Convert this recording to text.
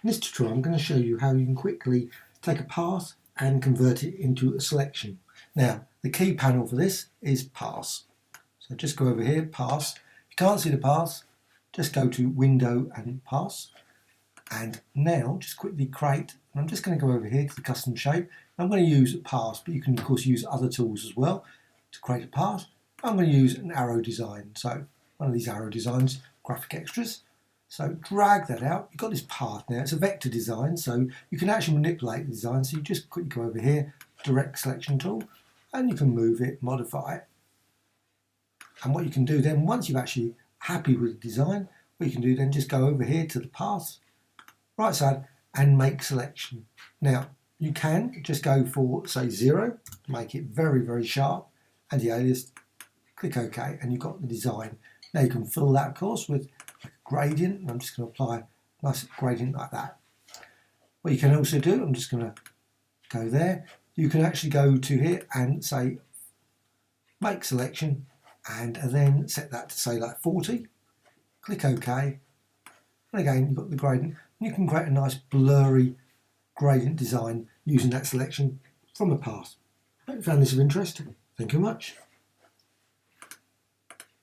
In this tutorial I'm going to show you how you can quickly take a path and convert it into a selection. Now the key panel for this is paths. So just go over here, paths. If you can't see the paths, just go to window and paths. And now just quickly create, and I'm just going to go over here to the custom shape. I'm going to use paths, but you can of course use other tools as well to create a path. I'm going to use an arrow design. So one of these arrow designs, Graphic Extras. So drag that out. You've got this path now. It's a vector design, so you can actually manipulate the design. So you just quickly go over here, direct selection tool, and you can move it, modify it. And what you can do then, once you're actually happy with the design, what you can do then, just go over here to the path, right side, and make selection. Now you can just go for say 0, make it very, very sharp, and the alias, click OK, and you've got the design. Now you can fill that of course with like a gradient, and I'm just going to apply a nice gradient like that. What you can also do, I'm just going to go there, you can actually go to here and say make selection, and then set that to say like 40, click OK, and again you've got the gradient, and you can create a nice blurry gradient design using that selection from a path. I hope you found this of interest. Thank you much.